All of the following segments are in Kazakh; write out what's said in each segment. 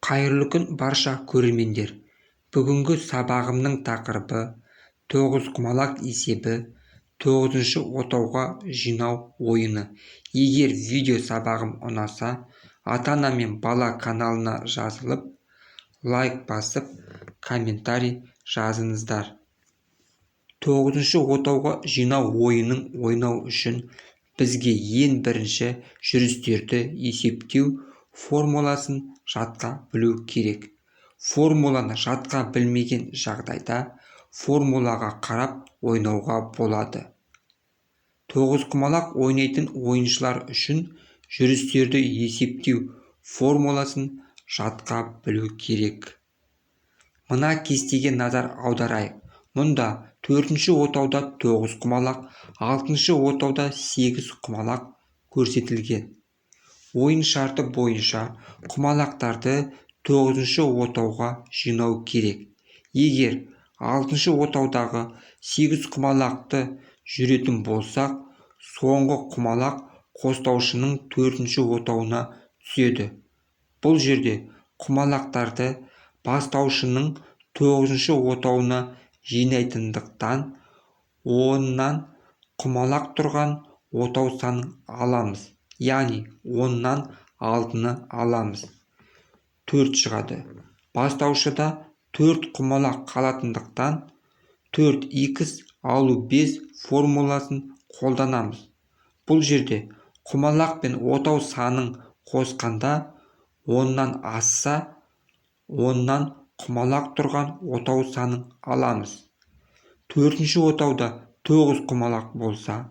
Қайырлы күн барша көрермендер. Бүгінгі сабағымның тақырыбы тоғызқұмалақ есебі, 9-шы отауға жинау ойыны. Егер видео сабағым ұнаса, ата-ана мен бала каналына жазылып, лайк басып, комментарий жазыңыздар. 9-шы отауға жинау ойынын ойнау үшін бізге ең бірінші жүрістерді есептеу формуласын жатқа білу керек. Формуланы жатқа білмеген жағдайда формулаға қарап ойнауға болады. Тоғызқұмалақ ойнайтын ойыншылар үшін жүрістерді есептеу формуласын жатқа білу керек. Мына кестеге назар аударайық. Мұнда 4-ші отауда 9 құмалақ, 6-шы отауда 8 құмалақ көрсетілген. Ойын шарты бойынша құмалақтарды 9-шы отауға жинау керек. Егер 6-шы отаудағы 8 құмалақты жүретін болсақ, соңғы құмалақ қостаушының 4-ші отауына түседі. Бұл жерде құмалақтарды бастаушының 9-ші отауына жинайтындықтан оннан құмалақ тұрған отау санын аламыз. Яғни оннан 6-ны аламыз. 4 шығады. Бастаушыда 4 құмалақ қалатындықтан 4х алу 5 формуласын қолданамыз. Бұл жерде құмалақ пен отау санын қосқанда оннан асса, оннан құмалақ тұрған отау санын аламыз. 4-ші отауда 9 құмалақ болса,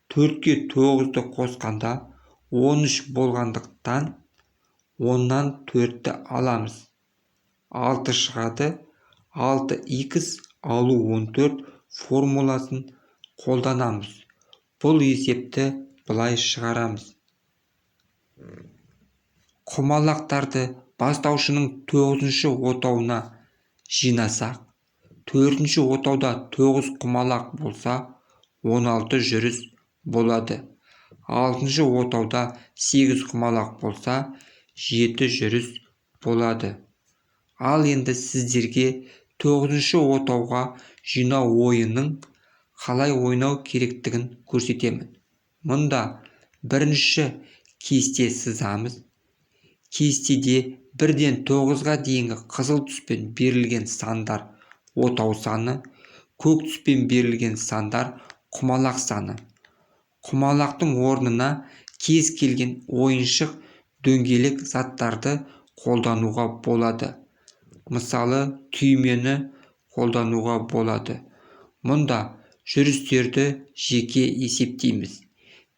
4-ке 9-ды қосқанда 13 болғандықтан оннан 4-ті аламыз. 6 шығады. 6х алу 14 формуласын қолданамыз. Бұл есепті былай шығарамыз. Құмалақтарды бастаушының 9-ші отауына жинасақ, 4-ші отауда 9 құмалақ болса, 16 жүріс болады. 6-ші отауда 8 құмалақ болса, 7 жүріс болады. Ал енді сіздерге 9-ші отауға жинау ойынның қалай ойнау керектігін көрсетемін. Мұнда бірінші кесте сызамыз. Кестеде 1-ден 9-ға дейінгі қызыл түспен берілген сандар отау саны, көк түспен берілген сандар құмалақ саны. Құмалақтың орнына кез келген ойыншық дөңгелек заттарды қолдануға болады. Мысалы, түймені қолдануға болады. Мұнда жүрістерді жеке есептейміз.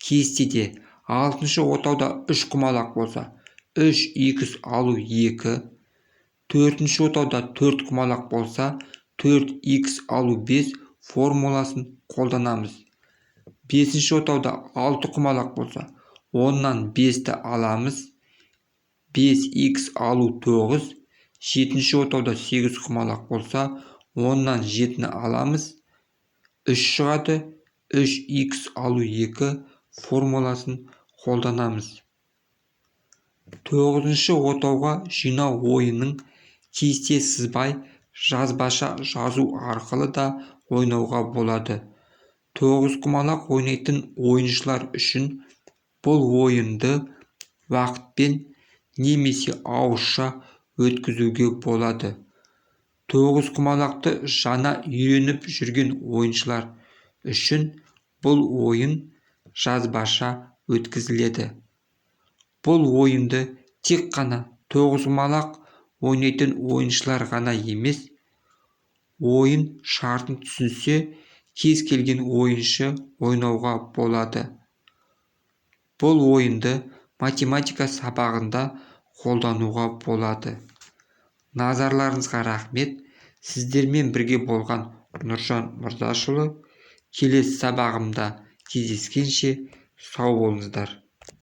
Кестеде 6-шы отауда 3 құмалақ болса, 3х алу 2, 4-ші отауда 4 құмалақ болса, 4х алу 5 формуласын қолданамыз. 5-ші отауда 6 құмалақ болса, оннан 5-ті аламыз. 5х алу 9, 7-ші отауда 8 құмалақ болса, оннан 7-ні аламыз. 3 шығады. 3х алу 2 формуласын қолданамыз. 9-ші отауға жинау ойынның кесте сызбай жазбаша жазу арқылы да ойнауға болады. 9 құмалақ ойнайтын ойыншылар үшін бұл ойынды уақытпен немесе ауызша өткізуге болады. 9 құмалақты жаңа үйреніп жүрген ойыншылар үшін бұл ойын жазбаша өткізіледі. Бұл ойынды тек қана 9 құмалақ ойнайтын ойыншылар ғана емес, ойын шартын түсінсе, кез келген ойыншы ойнауға болады. Бұл ойынды математика сабағында қолдануға болады. Назарларыңызға рахмет. Сіздермен бірге болған Нұржан Мырзашұлы. Келесі сабағымда кездескенше сау болыңыздар.